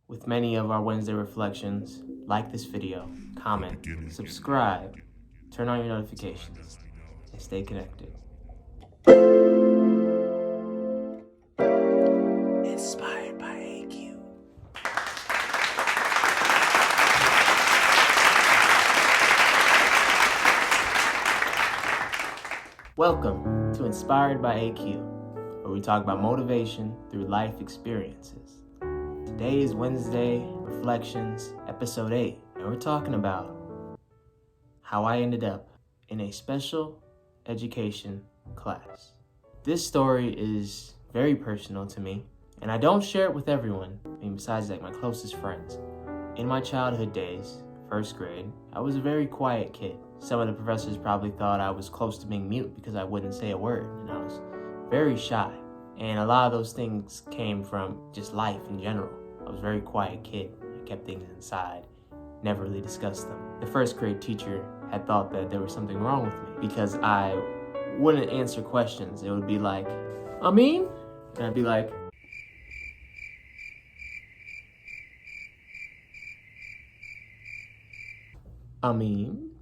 with many of our Wednesday reflections. Like this video, comment, subscribe, turn on your notifications, and stay connected. Inspired by AQ. Welcome to Inspired by AQ, where we talk about motivation through life experiences. Today is Wednesday Reflections, episode 8, and we're talking about how I ended up in a special education class. This story is very personal to me, and I don't share it with everyone, besides my closest friends. In my childhood days, first grade, I was a very quiet kid. Some of the professors probably thought I was close to being mute because I wouldn't say a word, and I was very shy. And a lot of those things came from just life in general. I was a very quiet kid. I kept things inside, never really discussed them. The first grade teacher had thought that there was something wrong with me because I wouldn't answer questions. It would be like, Amin? And I'd be like, Amin?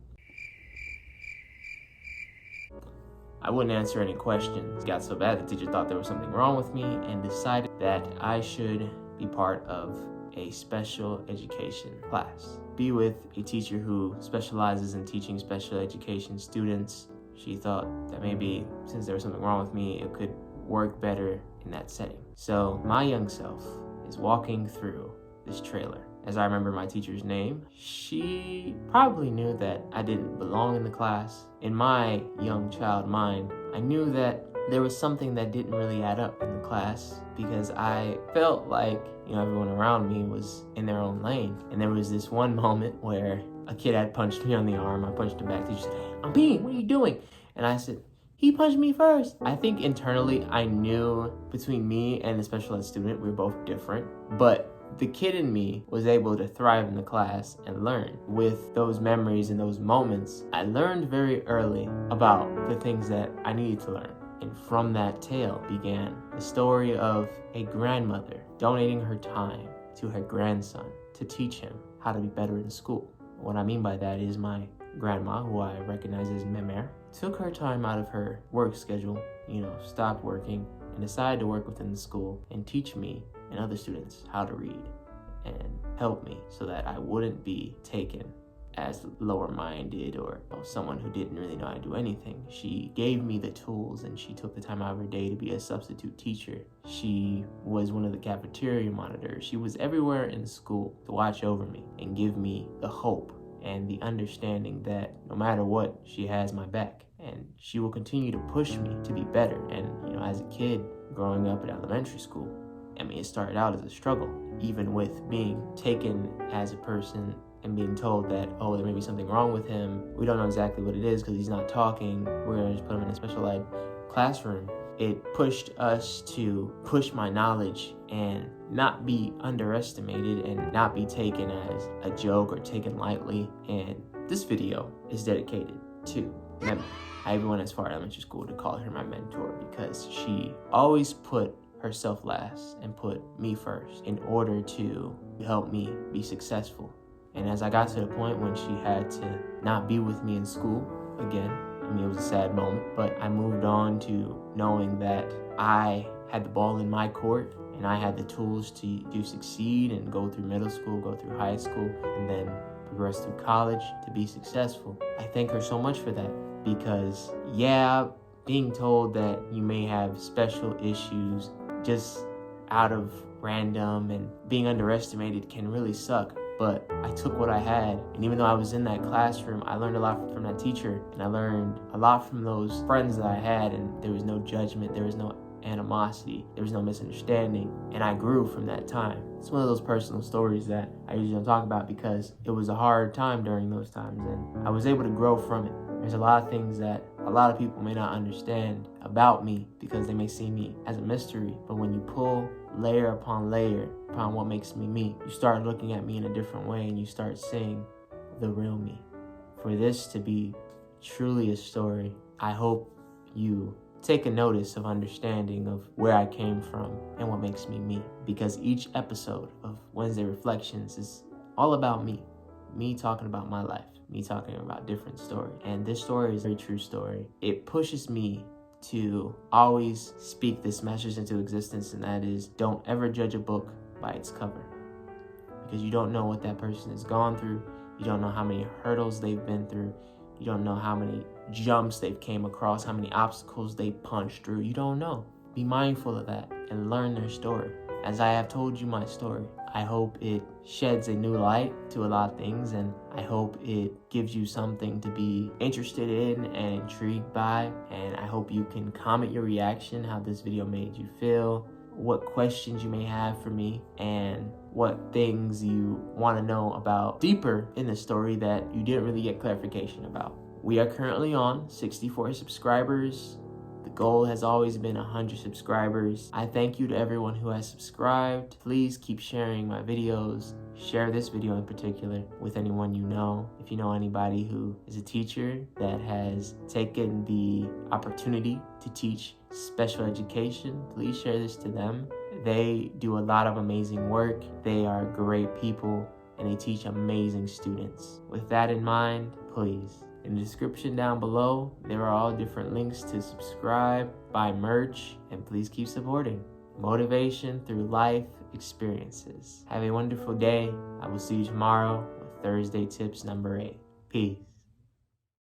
I wouldn't answer any questions. It got so bad the teacher thought there was something wrong with me and decided that I should be part of a special education class. Be with a teacher who specializes in teaching special education students. She thought that maybe since there was something wrong with me, it could work better in that setting. So my young self is walking through this trailer. As I remember my teacher's name, she probably knew that I didn't belong in the class. In my young child mind, I knew that there was something that didn't really add up in the class because I felt like, everyone around me was in their own lane. And there was this one moment where a kid had punched me on the arm. I punched him back. The teacher said, Amin, what are you doing? And I said, he punched me first. I think internally I knew between me and the special ed student, we were both different, but the kid in me was able to thrive in the class and learn. With those memories and those moments, I learned very early about the things that I needed to learn. And from that tale began the story of a grandmother donating her time to her grandson to teach him how to be better in school. What I mean by that is my grandma, who I recognize as Memer, took her time out of her work schedule, stopped working, and decided to work within the school and teach me and other students how to read and help me so that I wouldn't be taken as lower-minded or someone who didn't really know how to do anything. She gave me the tools and she took the time out of her day to be a substitute teacher. She was one of the cafeteria monitors. She was everywhere in school to watch over me and give me the hope and the understanding that no matter what, she has my back and she will continue to push me to be better. And as a kid growing up in elementary school, it started out as a struggle, even with being taken as a person and being told that, there may be something wrong with him. We don't know exactly what it is because he's not talking. We're going to just put him in a special ed classroom. It pushed us to push my knowledge and not be underestimated and not be taken as a joke or taken lightly. And this video is dedicated to Mem. I even went as far as elementary school to call her my mentor because she always put herself last and put me first in order to help me be successful. And as I got to the point when she had to not be with me in school again, it was a sad moment, but I moved on to knowing that I had the ball in my court and I had the tools to succeed and go through middle school, go through high school, and then progress through college to be successful. I thank her so much for that because, being told that you may have special issues just out of random and being underestimated can really suck. But I took what I had, and even though I was in that classroom, I learned a lot from that teacher, and I learned a lot from those friends that I had, and there was no judgment, there was no animosity, there was no misunderstanding, and I grew from that time. It's one of those personal stories that I usually don't talk about because it was a hard time during those times, and I was able to grow from it. There's a lot of things that a lot of people may not understand about me because they may see me as a mystery, but when you pull layer upon layer upon what makes me me, you start looking at me in a different way and you start seeing the real me. For this to be truly a story, I hope you take a notice of understanding of where I came from and what makes me me. Because each episode of Wednesday Reflections is all about me. Me talking about my life. Me talking about different stories. And this story is a very true story. It pushes me to always speak this message into existence, and that is, don't ever judge a book by its cover. Because you don't know what that person has gone through. You don't know how many hurdles they've been through. You don't know how many jumps they've came across, how many obstacles they punched through. You don't know. Be mindful of that and learn their story. As I have told you my story, I hope it sheds a new light to a lot of things, and I hope it gives you something to be interested in and intrigued by. And I hope you can comment your reaction, how this video made you feel, what questions you may have for me, and what things you want to know about deeper in the story that you didn't really get clarification about. We are currently on 64 subscribers. The goal has always been 100 subscribers. I thank you to everyone who has subscribed. Please keep sharing my videos. Share this video in particular with anyone you know. If you know anybody who is a teacher that has taken the opportunity to teach special education, please share this to them. They do a lot of amazing work. They are great people and they teach amazing students. With that in mind, please, in the description down below, there are all different links to subscribe, buy merch, and please keep supporting. Motivation through life experiences. Have a wonderful day. I will see you tomorrow with Thursday tips number 8. Peace.